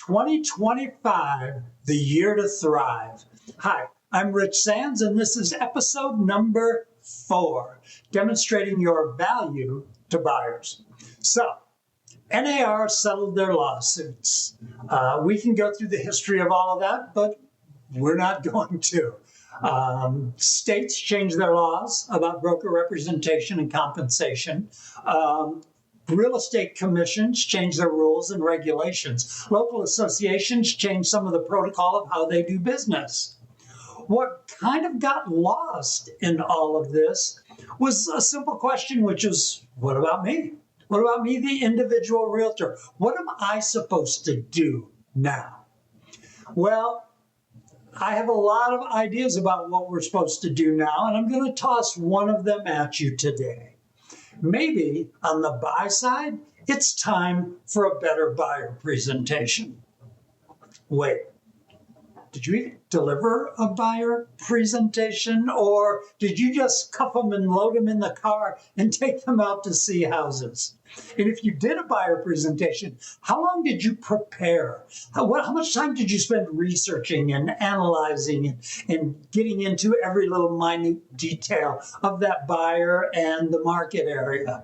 2025, the year to thrive. Hi, I'm Rich Sands, and this is episode number 4, demonstrating your value to buyers. So, NAR settled their lawsuits. We can go through the history of all of that, but we're not going to. States changed their laws about broker representation and compensation. Real estate commissions changed their rules and regulations. Local associations changed some of the protocol of how they do business. What kind of got lost in all of this was a simple question, which is, what about me? What about me, the individual realtor? What am I supposed to do now? Well, I have a lot of ideas about what we're supposed to do now, and I'm going to toss one of them at you today. Maybe on the buy side, it's time for a better buyer presentation. Wait, did you even deliver a buyer presentation, or did you just cuff them and load them in the car and take them out to see houses? And if you did a buyer presentation, how long did you prepare? How much time did you spend researching and analyzing and getting into every little minute detail of that buyer and the market area?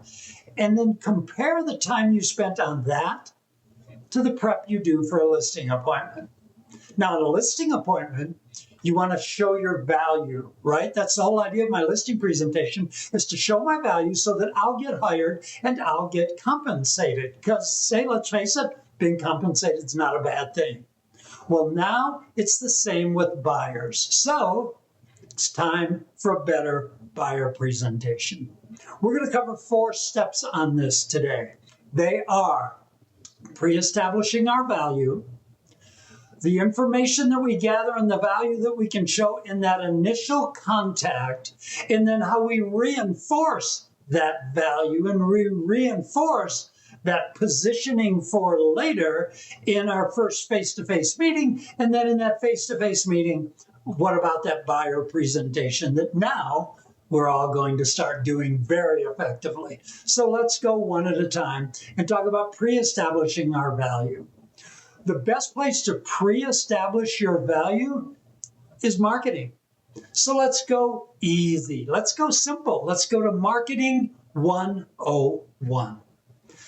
And then compare the time you spent on that to the prep you do for a listing appointment. Now, at a listing appointment, you want to show your value, right? That's the whole idea of my listing presentation, is to show my value so that I'll get hired and I'll get compensated. Because, let's face it, being compensated is not a bad thing. Well, now it's the same with buyers. So it's time for a better buyer presentation. We're going to cover 4 steps on this today. They are pre-establishing our value, the information that we gather and the value that we can show in that initial contact, and then how we reinforce that value and reinforce that positioning for later in our first face-to-face meeting. And then in that face-to-face meeting, what about that buyer presentation that now we're all going to start doing very effectively? So let's go one at a time and talk about pre-establishing our value. The best place to pre-establish your value is marketing. So let's go easy. Let's go simple. Let's go to Marketing 101.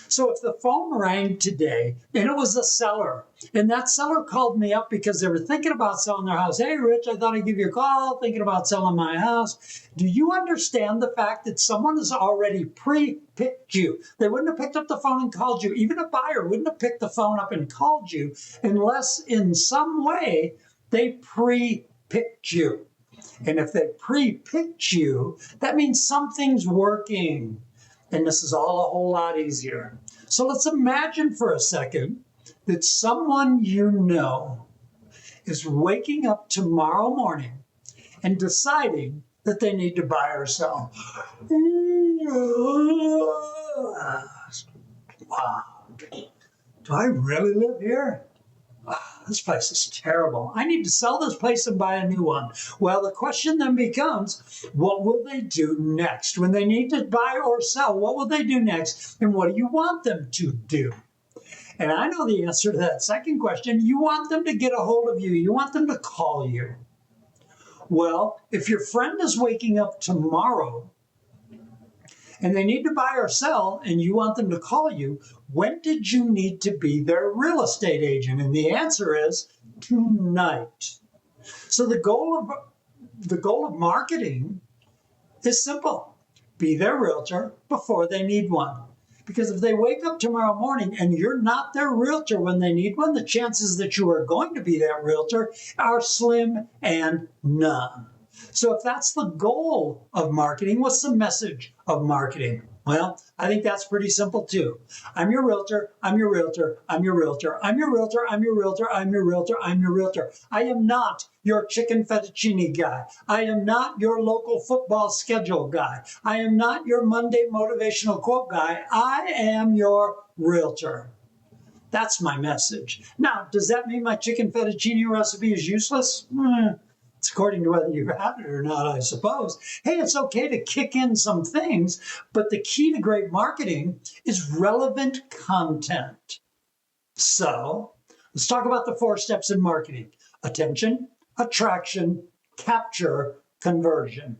So if the phone rang today and it was a seller, and that seller called me up because they were thinking about selling their house. Hey, Rich, I thought I'd give you a call, thinking about selling my house. Do you understand the fact that someone has already pre-picked you? They wouldn't have picked up the phone and called you. Even a buyer wouldn't have picked the phone up and called you unless in some way they pre-picked you. And if they pre-picked you, that means something's working. And this is all a whole lot easier. So let's imagine for a second that someone you know is waking up tomorrow morning and deciding that they need to buy or sell. Wow. Do I really live here? This place is terrible. I need to sell this place and buy a new one. Well, the question then becomes, what will they do next? When they need to buy or sell, what will they do next? And what do you want them to do? And I know the answer to that second question. You want them to get a hold of you. You want them to call you. Well, if your friend is waking up tomorrow and they need to buy or sell, and you want them to call you, when did you need to be their real estate agent? And the answer is tonight. So the goal of marketing is simple. Be their realtor before they need one. Because if they wake up tomorrow morning and you're not their realtor when they need one, the chances that you are going to be that realtor are slim and none. So if that's the goal of marketing, what's the message of marketing? Well, I think that's pretty simple too. I'm your realtor, I'm your realtor, I'm your realtor, I'm your realtor, I'm your realtor, I'm your realtor, I'm your realtor. I am not your chicken fettuccine guy. I am not your local football schedule guy. I am not your Monday motivational quote guy. I am your realtor. That's my message. Now, does that mean my chicken fettuccine recipe is useless? It's according to whether you've had it or not, I suppose. Hey, it's okay to kick in some things, but the key to great marketing is relevant content. So Let's talk about the 4 steps in marketing: attention, attraction, capture, conversion.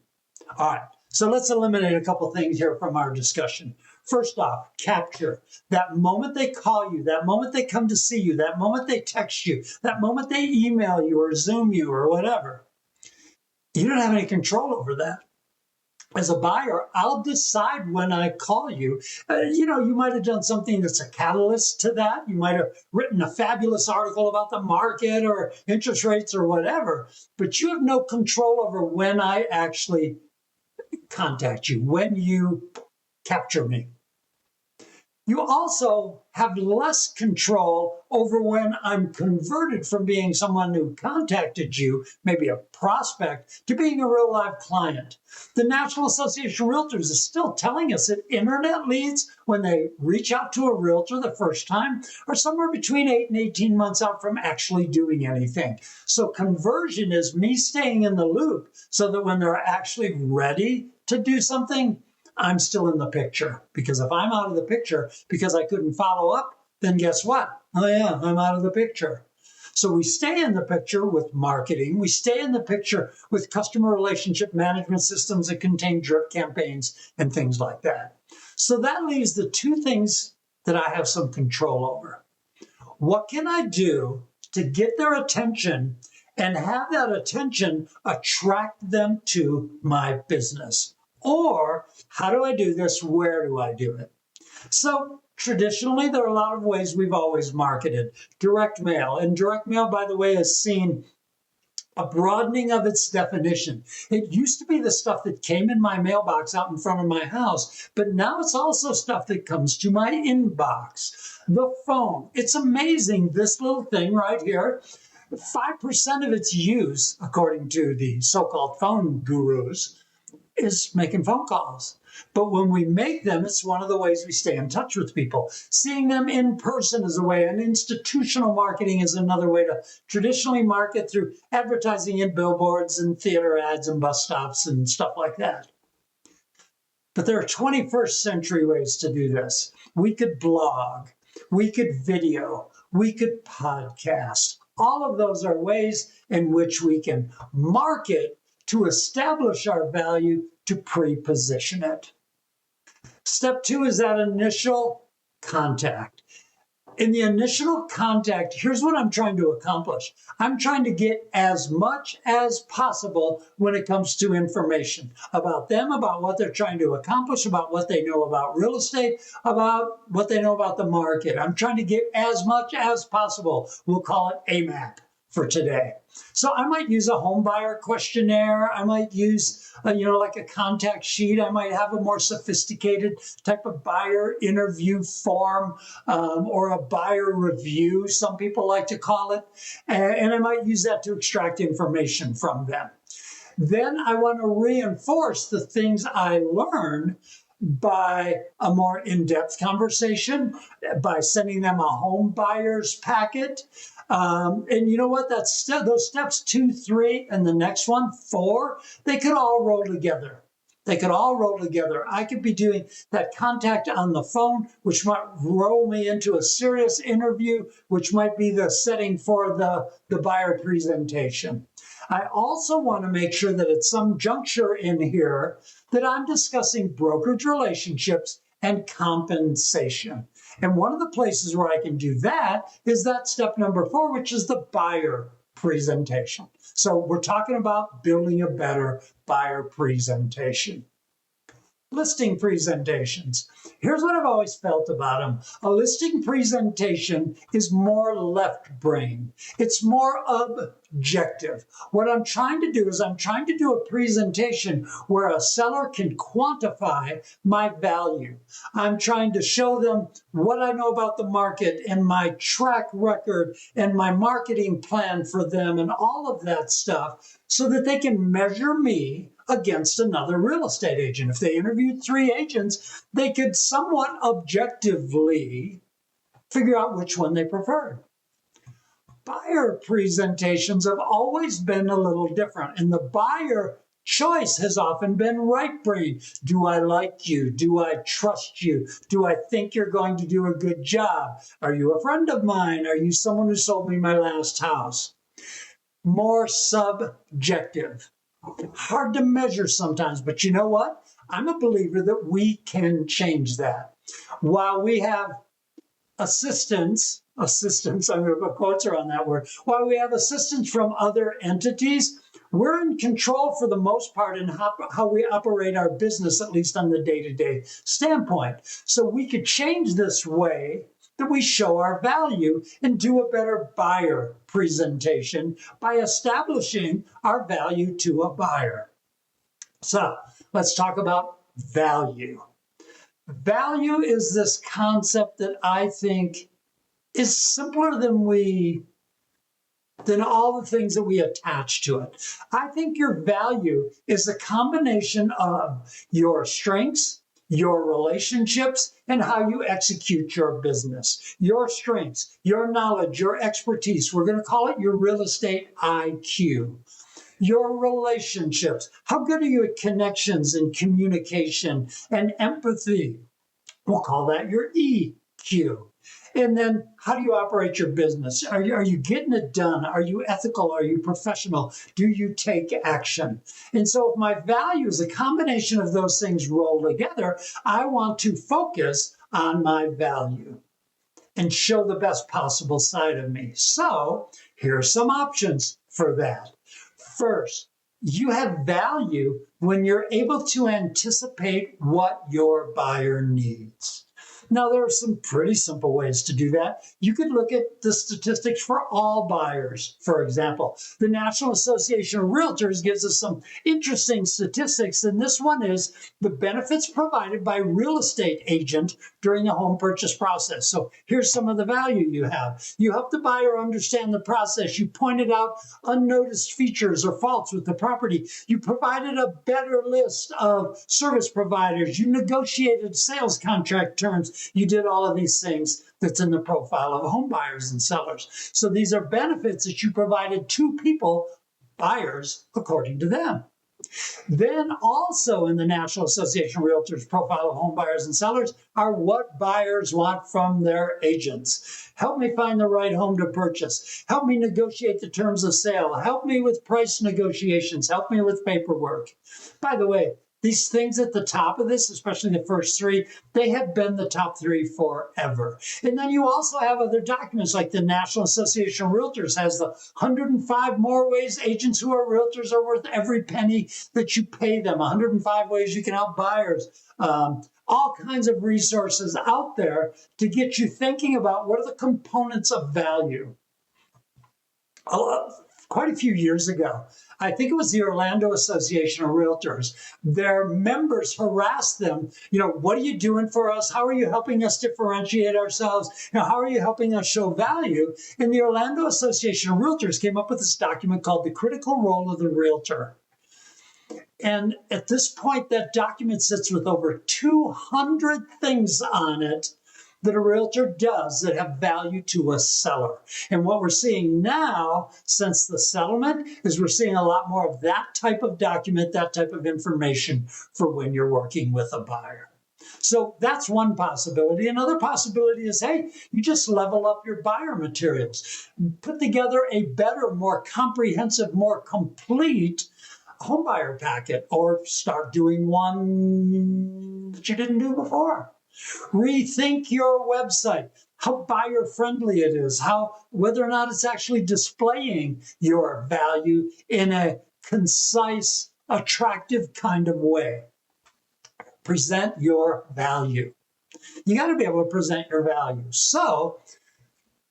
All right, so let's eliminate a couple things here from our discussion. First off, capture. That moment they call you, that moment they come to see you, that moment they text you, that moment they email you or Zoom you or whatever, you don't have any control over that. As a buyer, I'll decide when I call you. You might have done something that's a catalyst to that. You might have written a fabulous article about the market or interest rates or whatever, but you have no control over when I actually contact you, when you capture me. You also have less control over when I'm converted from being someone who contacted you, maybe a prospect, to being a real live client. The National Association of Realtors is still telling us that internet leads, when they reach out to a realtor the first time, are somewhere between 8 and 18 months out from actually doing anything. So conversion is me staying in the loop so that when they're actually ready to do something, I'm still in the picture. Because if I'm out of the picture because I couldn't follow up, then guess what? Oh yeah, I'm out of the picture. So we stay in the picture with marketing. We stay in the picture with customer relationship management systems that contain drip campaigns and things like that. So that leaves the 2 things that I have some control over. What can I do to get their attention and have that attention attract them to my business? Or how do I do this? Where do I do it? So traditionally, there are a lot of ways we've always marketed. Direct mail. And direct mail, by the way, has seen a broadening of its definition. It used to be the stuff that came in my mailbox out in front of my house, but now it's also stuff that comes to my inbox. The phone. It's amazing, this little thing right here. 5% of its use, according to the so-called phone gurus, is making phone calls. But when we make them, it's one of the ways we stay in touch with people. Seeing them in person is a way, and institutional marketing is another way to traditionally market through advertising in billboards and theater ads and bus stops and stuff like that. But there are 21st century ways to do this. We could blog, we could video, we could podcast. All of those are ways in which we can market to establish our value, to pre-position it. Step 2 is that initial contact. In the initial contact, here's what I'm trying to accomplish. I'm trying to get as much as possible when it comes to information about them, about what they're trying to accomplish, about what they know about real estate, about what they know about the market. I'm trying to get as much as possible. We'll call it AMAP for today. So I might use a home buyer questionnaire. I might use, like a contact sheet. I might have a more sophisticated type of buyer interview form or a buyer review, some people like to call it. And I might use that to extract information from them. Then I want to reinforce the things I learn by a more in-depth conversation, by sending them a home buyer's packet. And you know what? That's those steps 2, 3, and the next one, 4, they could all roll together. They could all roll together. I could be doing that contact on the phone, which might roll me into a serious interview, which might be the setting for the buyer presentation. I also want to make sure that at some juncture in here that I'm discussing brokerage relationships and compensation. And one of the places where I can do that is that step number 4, which is the buyer presentation. So we're talking about building a better buyer presentation. Listing presentations. Here's what I've always felt about them. A listing presentation is more left brain. It's more objective. What I'm trying to do is I'm trying to do a presentation where a seller can quantify my value. I'm trying to show them what I know about the market and my track record and my marketing plan for them and all of that stuff so that they can measure me against another real estate agent. If they interviewed 3 agents, they could somewhat objectively figure out which one they preferred. Buyer presentations have always been a little different. In the buyer Choice has often been right brain. Do I like you? Do I trust you? Do I think you're going to do a good job? Are you a friend of mine? Are you someone who sold me my last house? More subjective. Hard to measure sometimes, but you know what? I'm a believer that we can change that. While we have assistance, I'm going to put quotes around that word, while we have assistance from other entities, we're in control for the most part in how we operate our business, at least on the day-to-day standpoint. So we could change this way that we show our value and do a better buyer presentation by establishing our value to a buyer. So let's talk about value. Value is this concept that I think is simpler than all the things that we attach to it. I think your value is a combination of your strengths, your relationships, and how you execute your business. Your strengths, your knowledge, your expertise. We're going to call it your real estate IQ. Your relationships. How good are you at connections and communication and empathy? We'll call that your EQ. And then how do you operate your business? Are you getting it done? Are you ethical? Are you professional? Do you take action? And so if my value is a combination of those things rolled together, I want to focus on my value and show the best possible side of me. So here are some options for that. First, you have value when you're able to anticipate what your buyer needs. Now, there are some pretty simple ways to do that. You could look at the statistics for all buyers, for example. The National Association of Realtors gives us some interesting statistics, and this one is the benefits provided by real estate agent during the home purchase process. So here's some of the value you have. You help the buyer understand the process. You pointed out unnoticed features or faults with the property. You provided a better list of service providers. You negotiated sales contract terms. You did all of these things that's in the profile of home buyers and sellers. So these are benefits that you provided to people, buyers, according to them. Then also in the National Association of Realtors profile of home buyers and sellers are what buyers want from their agents. Help me find the right home to purchase. Help me negotiate the terms of sale. Help me with price negotiations. Help me with paperwork. By the way, these things at the top of this, especially the first three, they have been the top three forever. And then you also have other documents like the National Association of Realtors has the 105 more ways agents who are realtors are worth every penny that you pay them, 105 ways you can help buyers. All kinds of resources out there to get you thinking about what are the components of value. Quite a few years ago, I think it was the Orlando Association of Realtors, their members harassed them, what are you doing for us? How are you helping us differentiate ourselves? How are you helping us show value? And the Orlando Association of Realtors came up with this document called The Critical Role of the Realtor. And at this point, that document sits with over 200 things on it that a realtor does that have value to a seller. And what we're seeing now, since the settlement, is we're seeing a lot more of that type of document, that type of information for when you're working with a buyer. So that's one possibility. Another possibility is, hey, you just level up your buyer materials. Put together a better, more comprehensive, more complete homebuyer packet, or start doing one that you didn't do before. Rethink your website, how buyer friendly it is, whether or not it's actually displaying your value in a concise, attractive kind of way. Present your value. You got to be able to present your value. So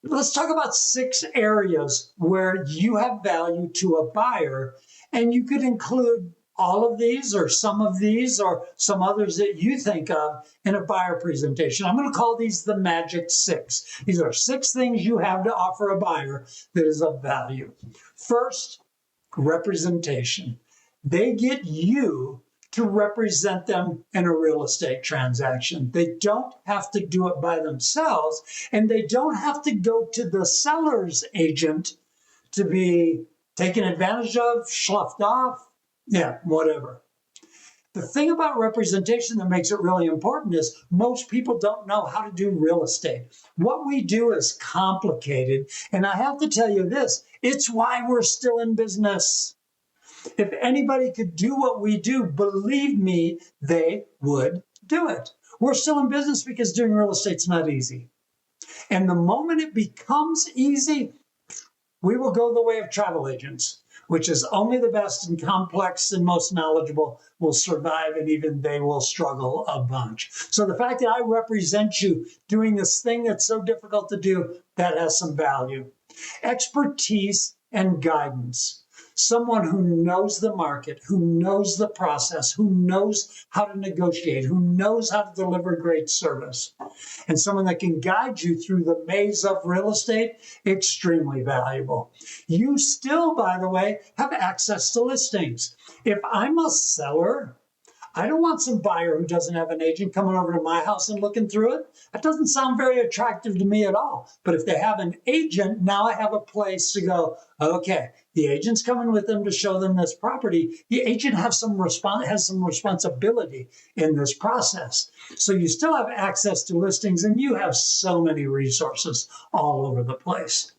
let's talk about 6 areas where you have value to a buyer, and you could include all of these or some of these or some others that you think of in a buyer presentation. I'm going to call these the magic 6. These are 6 things you have to offer a buyer that is of value. First, representation. They get you to represent them in a real estate transaction. They don't have to do it by themselves, and they don't have to go to the seller's agent to be taken advantage of, sloughed off, Yeah, whatever. The thing about representation that makes it really important is most people don't know how to do real estate. What we do is complicated. And I have to tell you this, it's why we're still in business. If anybody could do what we do, believe me, they would do it. We're still in business because doing real estate's not easy. And the moment it becomes easy, we will go the way of travel agents, which is only the best and complex and most knowledgeable will survive, and even they will struggle a bunch. So the fact that I represent you doing this thing that's so difficult to do, that has some value. Expertise and guidance. Someone who knows the market, who knows the process, who knows how to negotiate, who knows how to deliver great service, and someone that can guide you through the maze of real estate, extremely valuable. You still, by the way, have access to listings. If I'm a seller, I don't want some buyer who doesn't have an agent coming over to my house and looking through it. That doesn't sound very attractive to me at all. But if they have an agent, now I have a place to go, okay, the agent's coming with them to show them this property. The agent has some responsibility in this process. So you still have access to listings, and you have so many resources all over the place.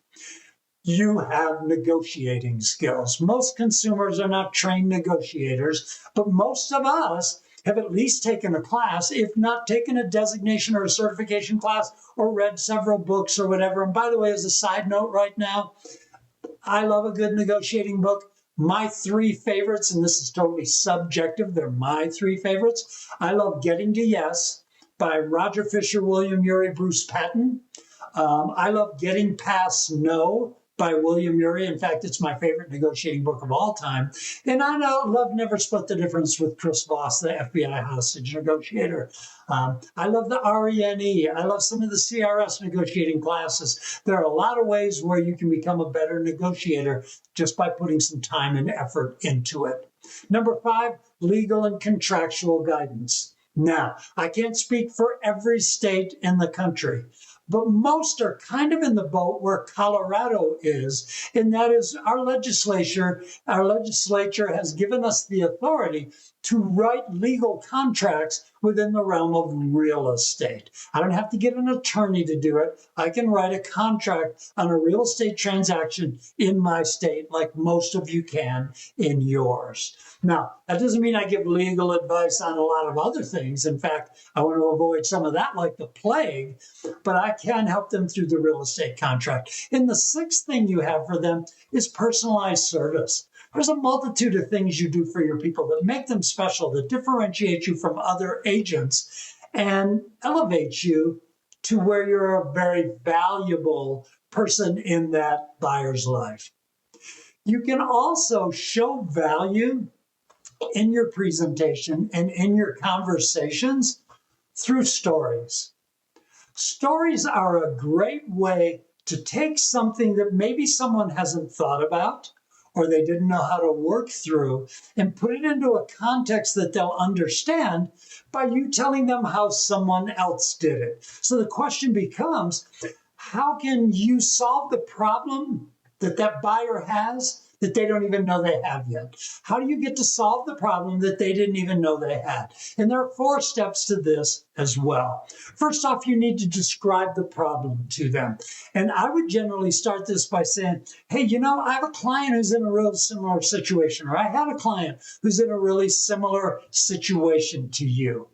You have negotiating skills. Most consumers are not trained negotiators, but most of us have at least taken a class, if not taken a designation or a certification class, or read several books or whatever. And by the way, as a side note right now, I love a good negotiating book. My three favorites, and this is totally subjective, they're my three favorites. I love Getting to Yes by Roger Fisher, William Ury, Bruce Patton. I love Getting Past No by William Ury. In fact, it's my favorite negotiating book of all time. And I love Never Split the Difference with Chris Voss, the FBI hostage negotiator. I love the RENE. I love some of the CRS negotiating classes. There are a lot of ways where you can become a better negotiator just by putting some time and effort into it. Number 5, legal and contractual guidance. Now, I can't speak for every state in the country, but most are kind of in the boat where Colorado is, and that is our legislature has given us the authority to write legal contracts within the realm of real estate. I don't have to get an attorney to do it. I can write a contract on a real estate transaction in my state like most of you can in yours. Now, that doesn't mean I give legal advice on a lot of other things. In fact, I want to avoid some of that like the plague, but I can help them through the real estate contract. And the 6th thing you have for them is personalized service. There's a multitude of things you do for your people that make them special, that differentiate you from other agents and elevate you to where you're a very valuable person in that buyer's life. You can also show value in your presentation and in your conversations through stories. Stories are a great way to take something that maybe someone hasn't thought about or they didn't know how to work through and put it into a context that they'll understand by you telling them how someone else did it. So the question becomes, how can you solve the problem that that buyer has that they don't even know they have yet? How do you get to solve the problem that they didn't even know they had? And there are 4 steps to this as well. First off, you need to describe the problem to them. And I would generally start this by saying, hey, I have a client who's in a real similar situation, or I had a client who's in a really similar situation to you.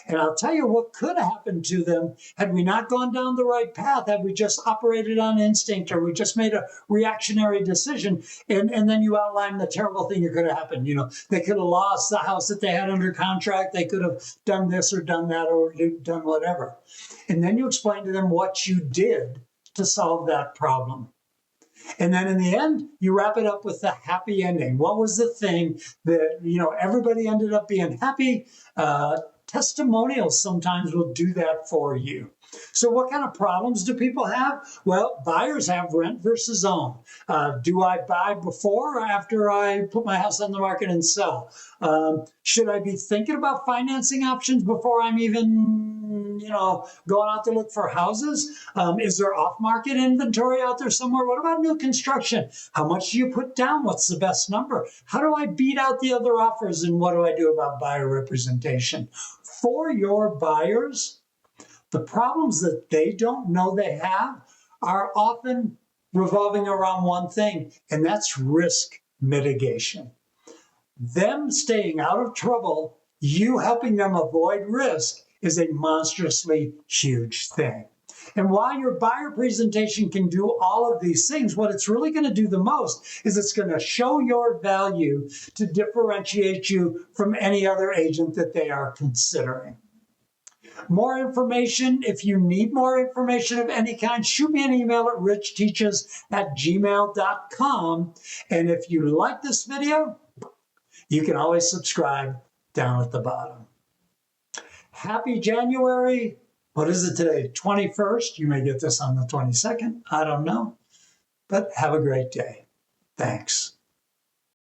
And I'll tell you what could have happened to them had we not gone down the right path, had we just operated on instinct, or we just made a reactionary decision, and then you outline the terrible thing that could have happened. They could have lost the house that they had under contract. They could have done this or done that or done whatever. And then you explain to them what you did to solve that problem. And then in the end, you wrap it up with the happy ending. What was the thing that, everybody ended up being happy? Testimonials sometimes will do that for you. So what kind of problems do people have? Well, buyers have rent versus own. Do I buy before or after I put my house on the market and sell? Should I be thinking about financing options before I'm even and, going out to look for houses? Is there off-market inventory out there somewhere? What about new construction? How much do you put down? What's the best number? How do I beat out the other offers? And what do I do about buyer representation? For your buyers, the problems that they don't know they have are often revolving around one thing, and that's risk mitigation. Them staying out of trouble, you helping them avoid risk, is a monstrously huge thing. And while your buyer presentation can do all of these things, what it's really going to do the most is it's going to show your value to differentiate you from any other agent that they are considering. More information, if you need more information of any kind, shoot me an email at richteaches@gmail.com. And if you like this video, you can always subscribe down at the bottom. Happy January. What is it today? 21st. You may get this on the 22nd. I don't know. But have a great day. Thanks.